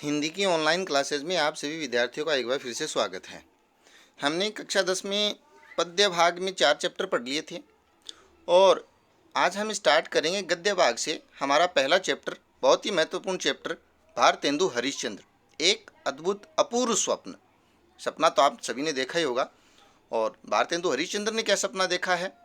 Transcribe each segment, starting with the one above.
हिंदी की online classes में आप सभी विद्यार्थियों का एक बार फिर से स्वागत है। हमने कक्षा 10 में पद्य भाग में 4 चैप्टर पढ़ लिए थे और आज हम स्टार्ट करेंगे गद्य भाग से। हमारा पहला चैप्टर बहुत ही महत्वपूर्ण चैप्टर, भारतेंदु हरिश्चंद्र, एक अद्भुत अपूर्व स्वप्न। सपना तो आप सभी ने देखा ही होगा, और भारतेंदु हरिश्चंद्र ने क्या सपना देखा है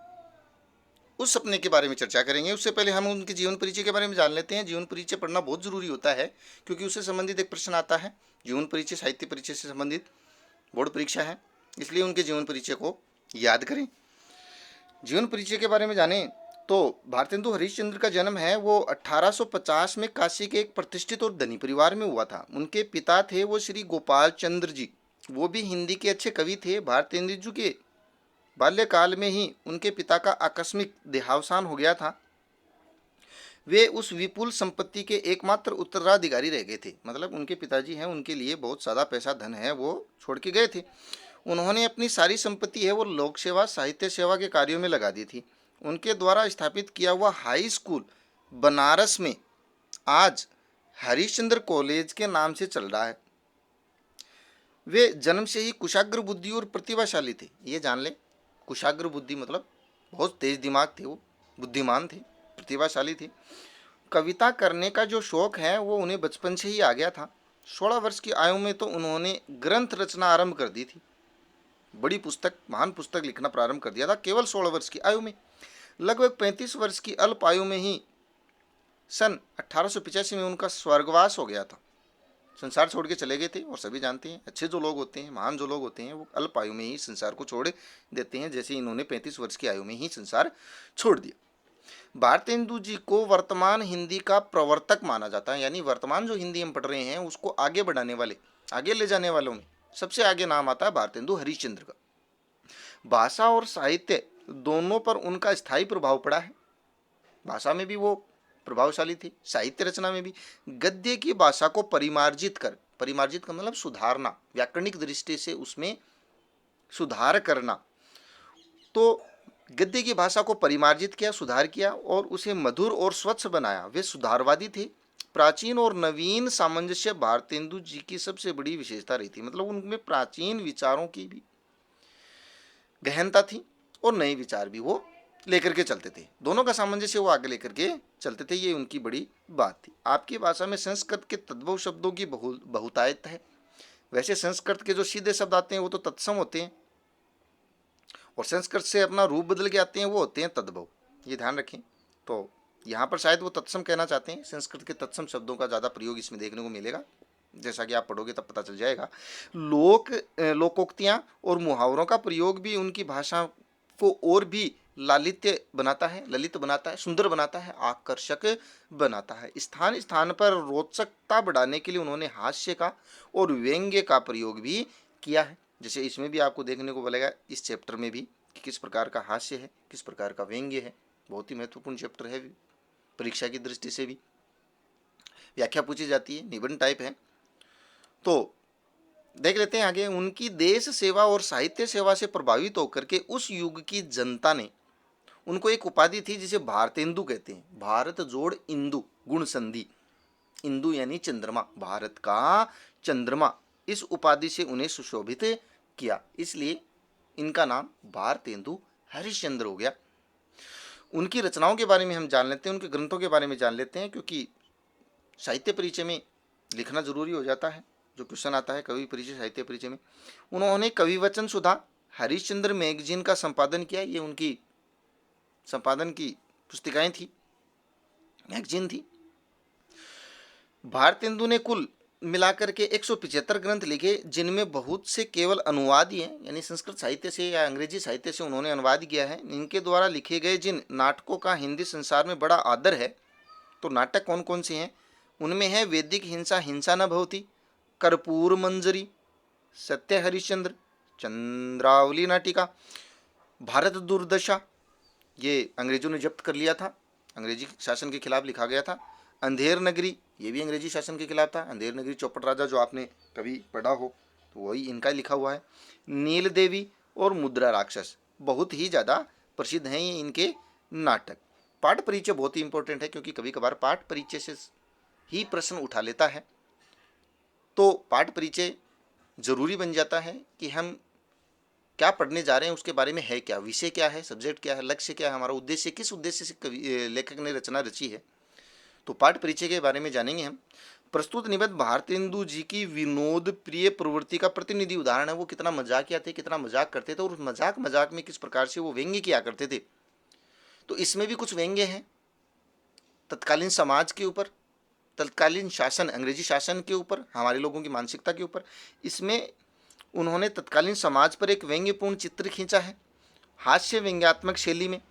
उस सपने के बारे में चर्चा करेंगे। उससे पहले हम उनके जीवन परिचय के बारे में जान लेते हैं। जीवन परिचय पढ़ना बहुत ज़रूरी होता है क्योंकि उससे संबंधित एक प्रश्न आता है। जीवन परिचय साहित्य परिचय से संबंधित बोर्ड परीक्षा है, इसलिए उनके जीवन परिचय को याद करें। जीवन परिचय के बारे में जानें तो भारतेंदु हरिश्चंद्र का जन्म है वो 1850 में काशी के एक प्रतिष्ठित और धनी परिवार में हुआ था। उनके पिता थे वो श्री गोपाल चंद्र जी, वो भी हिंदी के अच्छे कवि थे। भारतेंदु जी के बाल्यकाल में ही उनके पिता का आकस्मिक देहावसान हो गया था। वे उस विपुल संपत्ति के एकमात्र उत्तराधिकारी रह गए थे। मतलब उनके पिताजी हैं, उनके लिए बहुत ज़्यादा पैसा धन है वो छोड़ के गए थे। उन्होंने अपनी सारी संपत्ति है वो लोक सेवा साहित्य सेवा के कार्यों में लगा दी थी। उनके द्वारा स्थापित किया हुआ हाई स्कूल बनारस में आज हरिश्चंद्र कॉलेज के नाम से चल रहा है। वे जन्म से ही कुशाग्र बुद्धि और प्रतिभाशाली थे। ये जान ले, कुशाग्र बुद्धि मतलब बहुत तेज दिमाग थे, वो बुद्धिमान थे, प्रतिभाशाली थे। कविता करने का जो शौक है वो उन्हें बचपन से ही आ गया था। 16 वर्ष की आयु में तो उन्होंने ग्रंथ रचना आरंभ कर दी थी। बड़ी पुस्तक, महान पुस्तक लिखना प्रारंभ कर दिया था केवल 16 वर्ष की आयु में। लगभग 35 वर्ष की अल्प आयु में ही सन 1885 में उनका स्वर्गवास हो गया था। संसार छोड़ के चले गए थे। और सभी जानते हैं अच्छे जो लोग होते हैं, महान जो लोग होते हैं, वो अल्प आयु में ही संसार को छोड़ देते हैं। जैसे इन्होंने 35 वर्ष की आयु में ही संसार छोड़ दिया। भारतेंदु जी को वर्तमान हिंदी का प्रवर्तक माना जाता है, यानी वर्तमान जो हिंदी हम पढ़ रहे हैं उसको आगे बढ़ाने वाले, आगे ले जाने वालों में सबसे आगे नाम आता है भारतेंदु हरिश्चंद्र का। भाषा और साहित्य दोनों पर उनका स्थायी प्रभाव पड़ा है। भाषा में भी वो प्रभावशाली थे, साहित्य रचना में भी। गद्य की भाषा को परिमार्जित कर, परिमार्जित का मतलब सुधारना, व्याकरणिक दृष्टि से उसमें सुधार करना। तो गद्य की भाषा को परिमार्जित किया, सुधार किया और उसे मधुर और स्वच्छ बनाया। वे सुधारवादी थे। प्राचीन और नवीन सामंजस्य भारतेंदु जी की सबसे बड़ी विशेषता रही थी। मतलब उनमें प्राचीन विचारों की भी गहनता थी और नए विचार भी वो लेकर के चलते थे। दोनों का सामंजस्य वो आगे लेकर के चलते थे, ये उनकी बड़ी बात थी। आपकी भाषा में संस्कृत के तद्भव शब्दों की बहुतायत है। वैसे संस्कृत के जो सीधे शब्द आते हैं वो तो तत्सम होते हैं, और संस्कृत से अपना रूप बदल के आते हैं वो होते हैं तद्भव। ये ध्यान रखें। तो यहाँ पर शायद वो तत्सम कहना चाहते हैं। संस्कृत के तत्सम शब्दों का ज़्यादा प्रयोग इसमें देखने को मिलेगा, जैसा कि आप पढ़ोगे तब पता चल जाएगा। लोकोक्तियाँ और मुहावरों का प्रयोग भी उनकी भाषा को और भी लालित्य बनाता है, ललित बनाता है, सुंदर बनाता है, आकर्षक बनाता है। स्थान स्थान पर रोचकता बढ़ाने के लिए उन्होंने हास्य का और व्यंग्य का प्रयोग भी किया है। जैसे इसमें भी आपको देखने को मिलेगा, इस चैप्टर में भी, कि किस प्रकार का हास्य है, किस प्रकार का व्यंग्य है। बहुत ही महत्वपूर्ण चैप्टर है, परीक्षा की दृष्टि से भी व्याख्या पूछी जाती है, निबंध टाइप है। तो देख लेते हैं आगे। उनकी देश सेवा और साहित्य सेवा से प्रभावित होकर के उस युग की जनता ने उनको एक उपाधि थी जिसे भारतेंदु कहते हैं। भारत जोड़ इंदु, गुण संधि, इंदु यानी चंद्रमा, भारत का चंद्रमा। इस उपाधि से उन्हें सुशोभित किया, इसलिए इनका नाम भारतेंदु हरिश्चंद्र हो गया। उनकी रचनाओं के बारे में हम जान लेते हैं, उनके ग्रंथों के बारे में जान लेते हैं, क्योंकि साहित्य परिचय में लिखना जरूरी हो जाता है। जो क्वेश्चन आता है कवि परिचय साहित्य परिचय में, उन्होंने कवि वचन सुधा, हरिश्चंद्र मैगजीन का संपादन किया। ये उनकी संपादन की पुस्तिकाएं थी, मैगजीन थी। भारतेंदु ने कुल मिलाकर के 175 ग्रंथ लिखे, जिनमें बहुत से केवल अनुवाद ही हैं, यानी संस्कृत साहित्य से या अंग्रेजी साहित्य से उन्होंने अनुवाद किया है। इनके द्वारा लिखे गए जिन नाटकों का हिंदी संसार में बड़ा आदर है, तो नाटक कौन कौन से हैं उनमें है वैदिक हिंसा, हिंसा न भवती, कर्पूर मंजरी, सत्य हरिश्चंद्र, चंद्रावली नाटिका, भारत दुर्दशा, ये अंग्रेजों ने जब्त कर लिया था, अंग्रेजी शासन के खिलाफ लिखा गया था। अंधेर नगरी, ये भी अंग्रेजी शासन के खिलाफ था। अंधेर नगरी चौपट राजा जो आपने कभी पढ़ा हो तो वही इनका लिखा हुआ है। नील देवी और मुद्रा राक्षस, बहुत ही ज़्यादा प्रसिद्ध हैं ये इनके नाटक। पाठ परिचय बहुत ही इंपॉर्टेंट है, क्योंकि कभी कभार पाठ परिचय से ही प्रश्न उठा लेता है। तो पाठ परिचय जरूरी बन जाता है कि हम क्या पढ़ने जा रहे हैं, उसके बारे में है क्या, विषय क्या है, सब्जेक्ट क्या है, लक्ष्य क्या है, हमारा उद्देश्य, किस उद्देश्य से लेखक ने रचना रची है। तो पाठ परिचय के बारे में जानेंगे हम। प्रस्तुत निबंध भारतेंदु जी की विनोद प्रिय प्रवृत्ति का प्रतिनिधि उदाहरण है। वो कितना मजाकिया थे, कितना मजाक करते थे, और उस मजाक मजाक में किस प्रकार से वो व्यंग्य किया करते थे। तो इसमें भी कुछ व्यंग्य हैं तत्कालीन समाज के ऊपर, तत्कालीन शासन, अंग्रेजी शासन के ऊपर, हमारे लोगों की मानसिकता के ऊपर। इसमें उन्होंने तत्कालीन समाज पर एक व्यंग्यपूर्ण चित्र खींचा है हास्य व्यंग्यात्मक शैली में।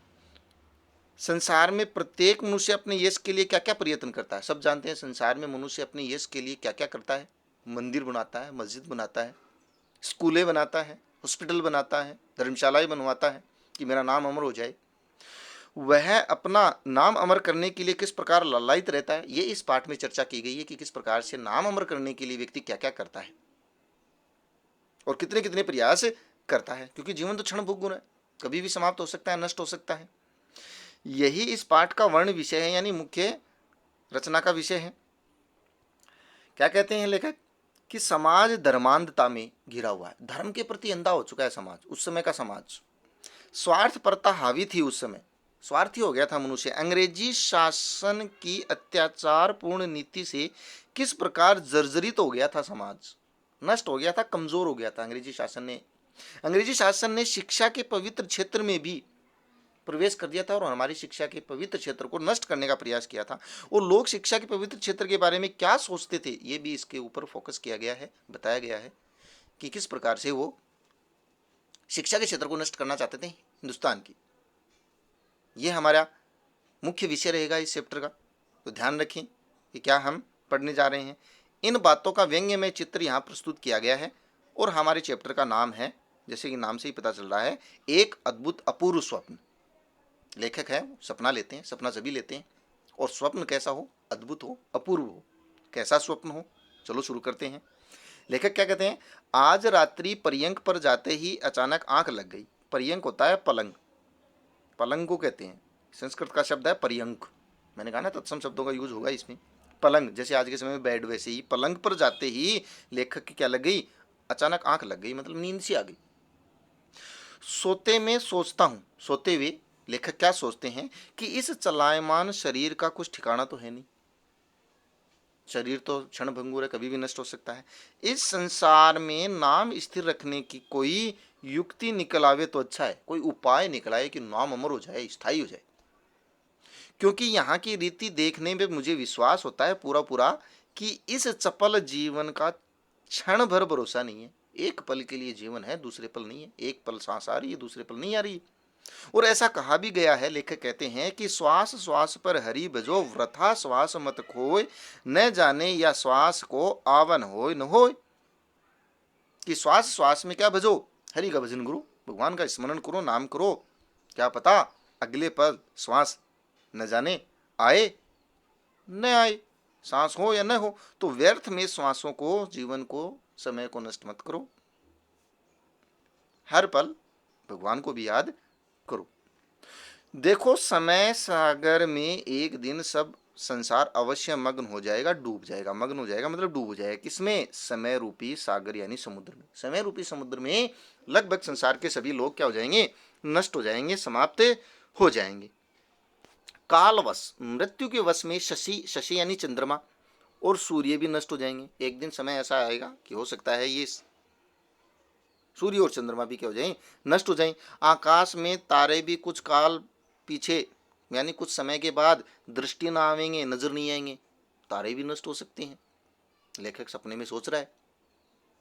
संसार में प्रत्येक मनुष्य अपने यश के लिए क्या क्या प्रयत्न करता है। सब जानते हैं संसार में मनुष्य अपने यश के लिए क्या क्या करता है। मंदिर बनाता है, मस्जिद बनाता है, स्कूलें बनाता है, हॉस्पिटल बनाता है, धर्मशालाएं बनवाता है कि मेरा नाम अमर हो जाए। वह अपना नाम अमर करने के लिए किस प्रकार लालायित रहता है, ये इस पाठ में चर्चा की गई है कि किस प्रकार से नाम अमर करने के लिए व्यक्ति क्या क्या करता है और कितने कितने प्रयास करता है, क्योंकि जीवन तो क्षणभंगुर है, कभी भी समाप्त हो सकता है, नष्ट हो सकता है। यही इस पाठ का वर्ण विषय है, यानी मुख्य रचना का विषय है। क्या कहते हैं लेखक कि समाज धर्मांधता में घिरा हुआ है, धर्म के प्रति अंधा हो चुका है समाज। उस समय का समाज स्वार्थपरता हावी थी, उस समय स्वार्थी हो गया था मनुष्य। अंग्रेजी शासन की अत्याचार पूर्ण नीति से किस प्रकार जर्जरित हो गया था समाज, नष्ट हो गया था, कमजोर हो गया था। अंग्रेजी शासन ने शिक्षा के पवित्र क्षेत्र में भी प्रवेश कर दिया था और हमारी शिक्षा के पवित्र क्षेत्र को नष्ट करने का प्रयास किया था। और लोग शिक्षा के पवित्र क्षेत्र के बारे में क्या सोचते थे, ये भी इसके ऊपर फोकस किया गया है, बताया गया है कि किस प्रकार से वो शिक्षा के क्षेत्र को नष्ट करना चाहते थे हिंदुस्तान की। ये हमारा मुख्य विषय रहेगा इस चैप्टर का, तो ध्यान रखें कि क्या हम पढ़ने जा रहे हैं। इन बातों का व्यंग्यमय चित्र यहाँ प्रस्तुत किया गया है और हमारे चैप्टर का नाम है, जैसे कि नाम से ही पता चल रहा है, एक अद्भुत अपूर्व स्वप्न। लेखक है, सपना लेते हैं, सपना सभी लेते हैं, और स्वप्न कैसा हो, अद्भुत हो, अपूर्व हो, कैसा स्वप्न हो। चलो शुरू करते हैं। लेखक क्या कहते हैं, आज रात्रि पर्यंक पर जाते ही अचानक आंख लग गई। पर्यंक होता है पलंग, पलंग को कहते हैं, संस्कृत का शब्द है पर्यंक। मैंने कहा ना तत्सम शब्दों का यूज होगा इसमें। पलंग जैसे आज के समय में बेड, वैसे ही पलंग पर जाते ही लेखक की क्या लग गई, अचानक आंख लग गई, मतलब नींद सी आ गई। सोते में सोचता हूँ, सोते हुए लेखक क्या सोचते हैं कि इस चलायमान शरीर का कुछ ठिकाना तो है नहीं, शरीर तो क्षणभंगुर है, कभी भी नष्ट हो सकता है। इस संसार में नाम स्थिर रखने की कोई युक्ति निकल आवे तो अच्छा है, कोई उपाय निकल आए कि नाम अमर हो जाए, स्थायी हो जाए। क्योंकि यहाँ की रीति देखने में मुझे विश्वास होता है पूरा पूरा कि इस चपल जीवन का क्षण भर भरोसा नहीं है। एक पल के लिए जीवन है, दूसरे पल नहीं है। एक पल सांस आ रही है, दूसरे पल नहीं आ रही। और ऐसा कहा भी गया है, लेखक कहते हैं कि श्वास श्वास पर हरि भजो, वृथा श्वास मत खोय, न जाने या श्वास को आवन होय न होय। कि श्वास श्वास में क्या भजो, हरि का भजन करो, भगवान का स्मरण करो, नाम करो, क्या पता अगले पल श्वास न जाने आए न आए, सांस हो या न हो। तो व्यर्थ में श्वासों को, जीवन को, समय को नष्ट मत करो। हर पल भगवान को भी याद करो। देखो समय सागर में एक दिन सब संसार अवश्य मग्न हो जाएगा, डूब जाएगा। मग्न हो जाएगा मतलब डूब हो जाएगा। किसमें, समय रूपी सागर यानी समुद्र में। समय रूपी समुद्र में लगभग संसार के सभी लोग क्या हो जाएंगे, नष्ट हो जाएंगे, समाप्त हो जाएंगे। कालवश, मृत्यु के वश में शशि यानी चंद्रमा और सूर्य भी नष्ट हो जाएंगे। एक दिन समय ऐसा आएगा कि हो सकता है ये सूर्य और चंद्रमा भी क्या हो जाएं, नष्ट हो जाएं। आकाश में तारे भी कुछ काल पीछे यानी कुछ समय के बाद दृष्टि ना आवेंगे, नजर नहीं आएंगे, तारे भी नष्ट हो सकते हैं। लेखक सपने में सोच रहा है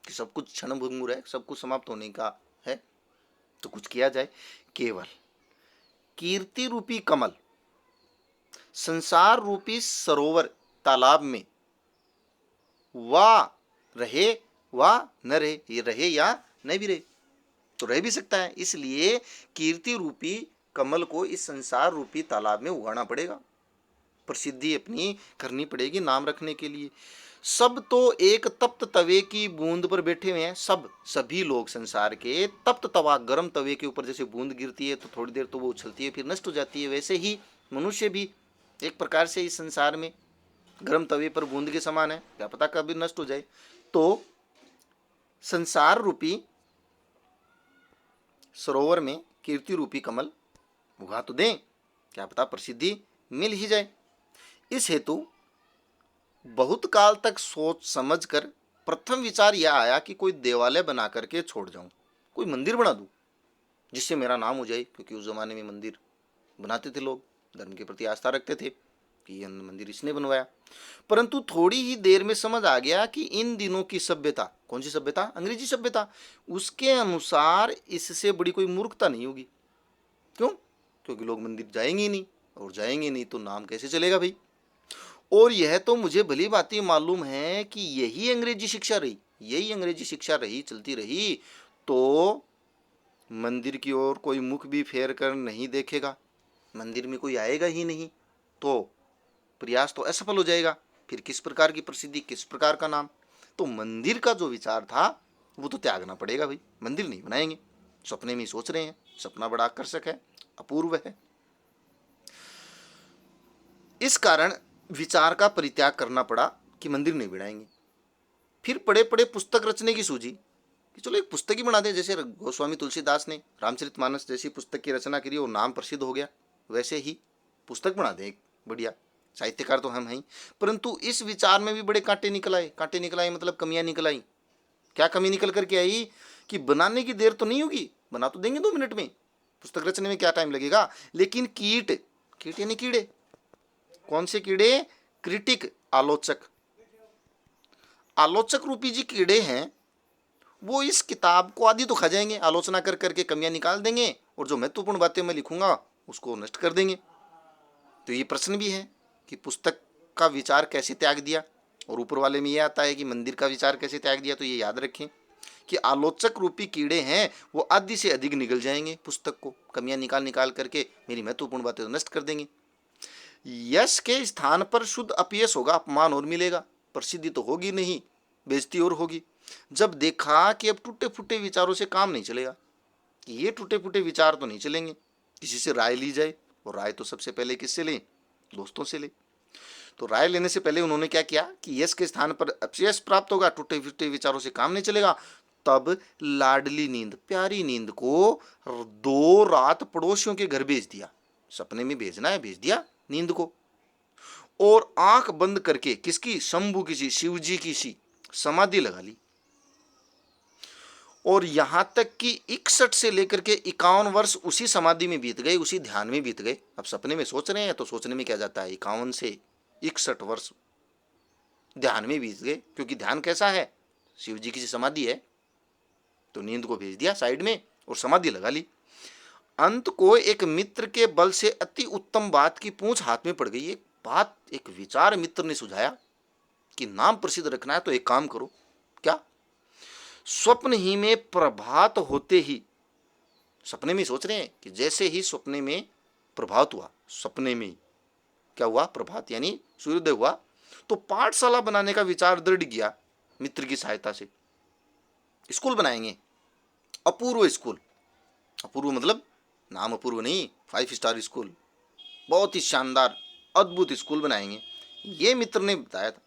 कि सब कुछ क्षणभंगुर है, सब कुछ समाप्त होने का है, तो कुछ किया जाए। केवल कीर्ति रूपी कमल संसार रूपी सरोवर तालाब में वा रहे वा न रहे, ये रहे या नहीं भी रहे, तो रह भी सकता है। इसलिए कीर्ति रूपी कमल को इस संसार रूपी तालाब में उगाना पड़ेगा, प्रसिद्धि अपनी करनी पड़ेगी नाम रखने के लिए। सब तो एक तप्त तवे की बूंद पर बैठे हुए हैं। सभी लोग संसार के तप्त तवा, गर्म तवे के ऊपर जैसे बूंद गिरती है तो थोड़ी देर तो वो उछलती है फिर नष्ट हो जाती है, वैसे ही मनुष्य भी एक प्रकार से इस संसार में गर्म तवे पर बूंद के समान है, क्या पता कभी नष्ट हो जाए। तो संसार रूपी सरोवर में कीर्ति रूपी कमल उगा तो दें, क्या पता प्रसिद्धि मिल ही जाए। इस हेतु बहुत काल तक सोच समझ कर प्रथम विचार यह आया कि कोई देवालय बना करके छोड़ जाऊं, कोई मंदिर बना दूं जिससे मेरा नाम हो जाए, क्योंकि उस जमाने में मंदिर बनाते थे लोग, धर्म के प्रति आस्था रखते थे कि यह मंदिर इसने बनवाया। परंतु थोड़ी ही देर में समझ आ गया कि इन दिनों की सभ्यता, कौन सी सभ्यता? अंग्रेजी सभ्यता, उसके अनुसार इससे बड़ी कोई मूर्खता नहीं होगी। क्यों? क्योंकि लोग मंदिर जाएंगे ही नहीं, और जाएंगे नहीं तो नाम कैसे चलेगा भाई। और यह तो मुझे भली भांति मालूम है कि यही अंग्रेजी शिक्षा रही, चलती रही तो मंदिर की ओर कोई मुख भी फेर कर नहीं देखेगा, मंदिर में कोई आएगा ही नहीं, तो प्रयास तो असफल हो जाएगा। फिर किस प्रकार की प्रसिद्धि, किस प्रकार का नाम? तो मंदिर का जो विचार था वो तो त्यागना पड़ेगा भाई, मंदिर नहीं बनाएंगे। सपने में सोच रहे हैं, सपना बड़ा आकर्षक है, अपूर्व है। इस कारण विचार का परित्याग करना पड़ा कि मंदिर नहीं बनाएंगे। फिर पड़े पड़े पुस्तक रचने की सूझी कि चलो एक पुस्तक ही बना दे। जैसे गोस्वामी तुलसीदास ने रामचरितमानस जैसी पुस्तक की रचना करी और नाम प्रसिद्ध हो गया, वैसे ही पुस्तक बना दे एक बढ़िया। साहित्यकार तो हम हैं, परंतु इस विचार में भी बड़े कांटे निकल आए मतलब कमियां निकल आई। क्या कमी निकल करके आई कि बनाने की देर तो नहीं होगी, बना तो देंगे 2 मिनट में, पुस्तक रचने में क्या टाइम लगेगा। लेकिन कीट यानी कीड़े, कौन से कीड़े? क्रिटिक, आलोचक रूपी जी कीड़े हैं, वो इस किताब को आदि तो खा जाएंगे, आलोचना कर करके कमियां निकाल देंगे, और जो महत्वपूर्ण बातें मैं लिखूंगा उसको नष्ट कर देंगे। तो ये प्रश्न भी है कि पुस्तक का विचार कैसे त्याग दिया, और ऊपर वाले में ये आता है कि मंदिर का विचार कैसे त्याग दिया। तो ये याद रखें कि आलोचक रूपी कीड़े हैं, वो आदि से अधिक निगल जाएंगे, पुस्तक को कमियां निकाल करके मेरी महत्वपूर्ण बातें तो नष्ट कर देंगे। यश के स्थान पर शुद्ध अपयश होगा, अपमान और मिलेगा, प्रसिद्धि तो होगी नहीं, बेइज्जती और होगी। जब देखा कि अब टूटे फूटे विचारों से काम नहीं चलेगा, कि ये टूटे फूटे विचार तो नहीं चलेंगे, किसी से राय ली जाए, और राय तो सबसे पहले किससे लें? दोस्तों से ले। तो राय लेने से पहले उन्होंने क्या किया कि यश के स्थान पर अपयश प्राप्त होगा, टूटे फूटे विचारों से काम नहीं चलेगा। तब लाडली नींद, प्यारी नींद को 2 रात पड़ोसियों के घर भेज दिया। सपने में भेजना है, भेज दिया नींद को, और आंख बंद करके किसकी? शंभू की सी, शिव जी की सी समाधि लगा ली। और यहां तक कि 61 से लेकर के 51 वर्ष उसी समाधि में बीत गए, उसी ध्यान में बीत गए। अब सपने में सोच रहे हैं तो सोचने में क्या जाता है, 51 से 61 वर्ष ध्यान में बीत गए, क्योंकि ध्यान कैसा है? शिव जी की समाधि है। तो नींद को भेज दिया साइड में और समाधि लगा ली। अंत को एक मित्र के बल से अति उत्तम बात की पूंछ हाथ में पड़ गई। एक बात, एक विचार मित्र ने सुझाया कि नाम प्रसिद्ध रखना है तो एक काम करो। क्या? स्वप्न ही में प्रभात होते ही, सपने में सोच रहे हैं कि जैसे ही सपने में प्रभात हुआ, सपने में क्या हुआ? प्रभात यानी सूर्योदय हुआ, तो पाठशाला बनाने का विचार दृढ़ किया मित्र की सहायता से। स्कूल बनाएंगे, अपूर्व स्कूल। अपूर्व मतलब नाम अपूर्व नहीं, 5 स्टार स्कूल, बहुत ही शानदार अद्भुत स्कूल बनाएंगे, ये मित्र ने बताया था।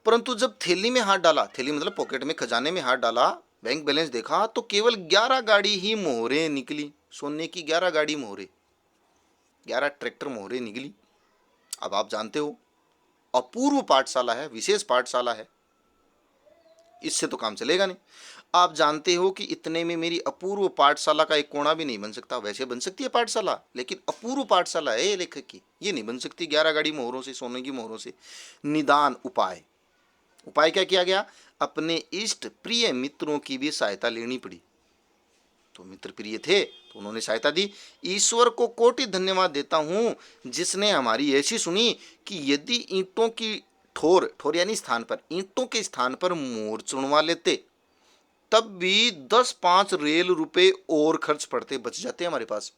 परंतु जब थैली में हाथ डाला, थैली मतलब पॉकेट में, खजाने में हाथ डाला, बैंक बैलेंस देखा तो केवल 11 गाड़ी ही मोहरे निकली। सोने की 11 गाड़ी मोहरे, 11 ट्रैक्टर मोहरे निकली। अब आप जानते हो अपूर्व पाठशाला है, विशेष पाठशाला है, इससे तो काम चलेगा नहीं। आप जानते हो कि इतने में मेरी अपूर्व पाठशाला का एक कोना भी नहीं बन सकता। वैसे बन सकती है पाठशाला, लेकिन अपूर्व पाठशाला है लेखक की, ये नहीं बन सकती 11 गाड़ी मोहरों से, सोने की मोहरों से। निदान उपाय क्या किया गया? अपने इष्ट प्रिय मित्रों की भी सहायता लेनी पड़ी। तो मित्र प्रिय थे तो उन्होंने सहायता दी। ईश्वर को कोटि धन्यवाद देता हूं जिसने हमारी ऐसी सुनी कि यदि ईंटों की ठोर यानी स्थान पर, ईंटों के स्थान पर मोहर चुनवा लेते तब भी 10-5 रेल रुपए और खर्च पड़ते, बच जाते हमारे पास।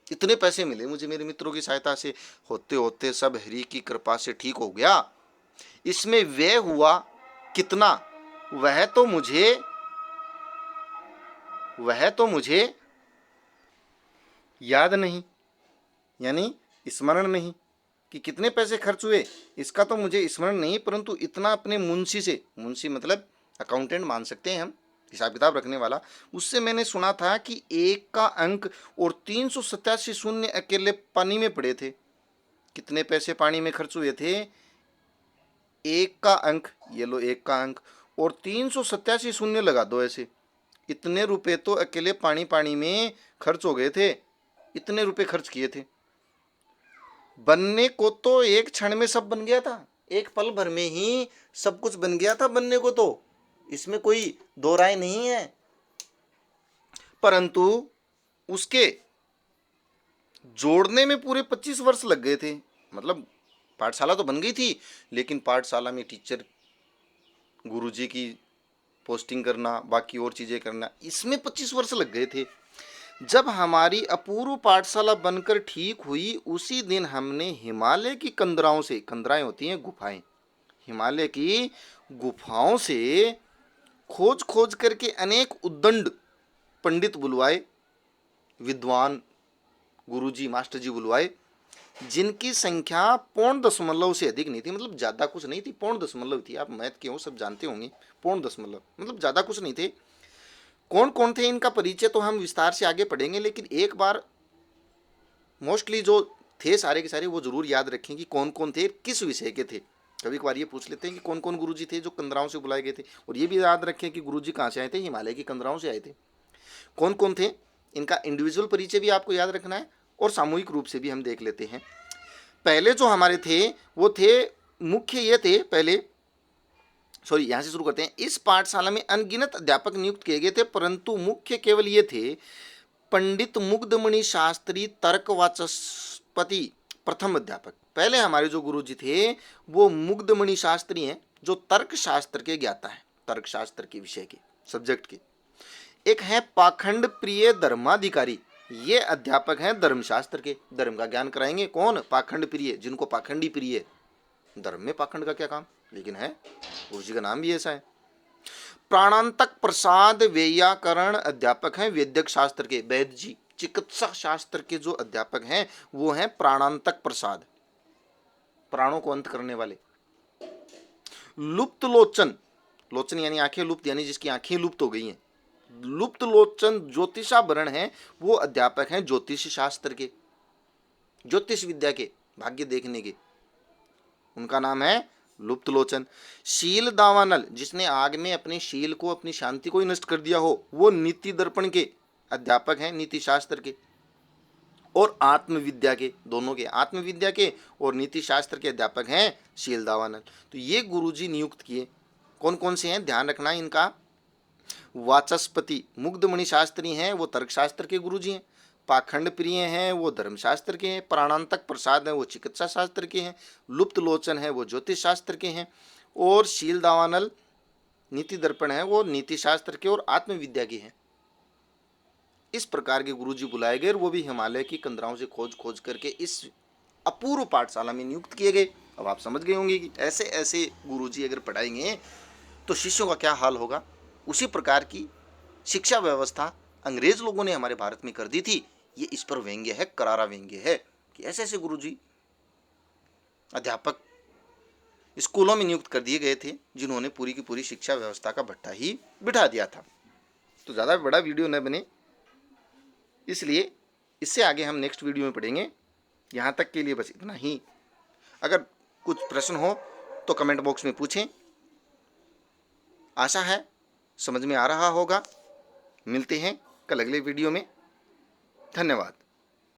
इतने पैसे मिले मुझे मेरे मित्रों की सहायता से, होते होते सब हरि की कृपा से ठीक हो गया। इसमें व्यय हुआ कितना वह तो मुझे याद नहीं, यानी स्मरण नहीं कि कितने पैसे खर्च हुए इसका तो मुझे स्मरण नहीं, परंतु इतना अपने मुंशी से, मुंशी मतलब अकाउंटेंट मान सकते हैं हम, हिसाब किताब रखने वाला, उससे मैंने सुना था कि 1 का अंक और 387 शून्य अकेले पानी में पड़े थे। कितने पैसे पानी में खर्च हुए थे? 1 का अंक, ये लो 1 का अंक और 387 शून्य लगा दो ऐसे, इतने रुपए तो अकेले पानी में खर्च हो गए थे। इतने रुपए खर्च किए थे। बनने को तो एक क्षण में सब बन गया था, एक पल भर में ही सब कुछ बन गया था बनने को, तो इसमें कोई दो राय नहीं है। परंतु उसके जोड़ने में पूरे 25 वर्ष लग गए थे। मतलब पाठशाला तो बन गई थी, लेकिन पाठशाला में टीचर, गुरुजी की पोस्टिंग करना, बाकी और चीज़ें करना, इसमें 25 वर्ष लग गए थे। जब हमारी अपूर्व पाठशाला बनकर ठीक हुई, उसी दिन हमने हिमालय की कंदराओं से, कंदराएं होती हैं गुफाएं, हिमालय की गुफाओं से खोज खोज करके अनेक उद्दंड पंडित बुलवाए, विद्वान गुरुजी मास्टर जी बुलवाए, जिनकी संख्या 0.0 से अधिक नहीं थी। मतलब ज़्यादा कुछ नहीं थी, 0.0 थी। आप मैथ के हो, सब जानते होंगे, 0.0 मतलब ज़्यादा कुछ नहीं थे। कौन कौन थे इनका परिचय तो हम विस्तार से आगे पढ़ेंगे, लेकिन एक बार मोस्टली जो थे सारे के सारे वो जरूर याद रखें कि कौन कौन थे, किस विषय के थे। कभी कभार ये पूछ लेते हैं कि कौन कौन गुरुजी थे जो कंदराओं से बुलाए गए थे, और ये भी याद रखें कि गुरुजी कहाँ से आए थे, हिमालय की कंदराओं से आए थे। कौन कौन थे, इनका इंडिविजुअल परिचय भी आपको याद रखना है, और सामूहिक रूप से भी हम देख लेते हैं। पहले जो हमारे थे वो थे, मुख्य ये थे पहले, सॉरी यहाँ से शुरू करते हैं। इस पाठशाला में अनगिनत अध्यापक नियुक्त किए गए थे, परंतु मुख्य केवल ये थे, पंडित मुग्धमणि शास्त्री तर्कवाचस्पति प्रथम अध्यापक। पहले हमारे जो गुरुजी थे वो मुग्धमणि शास्त्री हैं, जो तर्क शास्त्र के ज्ञाता है, तर्क शास्त्र के विषय के, सब्जेक्ट के। एक है पाखंड प्रिय धर्माधिकारी, ये अध्यापक हैं धर्मशास्त्र के, धर्म का ज्ञान कराएंगे। कौन? पाखंड प्रिय, जिनको पाखंडी प्रिय है। धर्म में पाखंड का क्या काम, लेकिन है, गुरुजी का नाम भी ऐसा है। प्राणांतक प्रसाद वैयाकरण अध्यापक हैं वैद्यक शास्त्र के, वैद्य जी, चिकित्सा शास्त्र के जो अध्यापक हैं वो हैं प्राणांतक प्रसाद, प्राणों को अंत करने वाले। लुप्त लोचन, लोचन यानी आंखें लुप्त, यानी जिसकी आंखें लुप्त हो गई हैं, लुप्त लोचन ज्योतिषाभरण हैं, वो अध्यापक हैं ज्योतिष शास्त्र के, ज्योतिष विद्या के, भाग्य देखने के, उनका नाम है लुप्त लोचन। शील दावानल, जिसने आग में अपने शील को, अपनी शांति को ही नष्ट कर दिया हो, वो नीति दर्पण के अध्यापक हैं, नीति शास्त्र के और आत्मविद्या के, दोनों के, आत्मविद्या के और नीति शास्त्र के अध्यापक हैं शील दावानल। तो ये गुरुजी नियुक्त किए। कौन कौन से हैं ध्यान रखना इनका। वाचस्पति मुग्धमणि शास्त्री हैं, वो तर्कशास्त्र के गुरुजी हैं। पाखंड प्रिय हैं, वो धर्मशास्त्र के हैं। प्राणांतक प्रसाद हैं, वो चिकित्सा शास्त्र के हैं। लुप्त लोचन है, वो ज्योतिष शास्त्र के हैं। और शील दावानल नीति दर्पण है, वो नीति शास्त्र के और आत्मविद्या के हैं। इस प्रकार के गुरुजी बुलाए गए, वो भी हिमालय की कंदराओं से खोज खोज करके इस अपूर्व पाठशाला में नियुक्त किए गए। अब आप समझ गए होंगे कि ऐसे ऐसे गुरुजी अगर पढ़ाएंगे तो शिष्यों का क्या हाल होगा। उसी प्रकार की शिक्षा व्यवस्था अंग्रेज लोगों ने हमारे भारत में कर दी थी। ये इस पर व्यंग्य है, करारा व्यंग्य है कि ऐसे ऐसे गुरुजी अध्यापक स्कूलों में नियुक्त कर दिए गए थे, जिन्होंने पूरी की पूरी शिक्षा व्यवस्था का भट्टा ही बिठा दिया था। तो ज़्यादा बड़ा वीडियो न बने, इसलिए इससे आगे हम नेक्स्ट वीडियो में पढ़ेंगे। यहाँ तक के लिए बस इतना ही। अगर कुछ प्रश्न हो तो कमेंट बॉक्स में पूछें। आशा है समझ में आ रहा होगा। मिलते हैं कल अगले वीडियो में। धन्यवाद।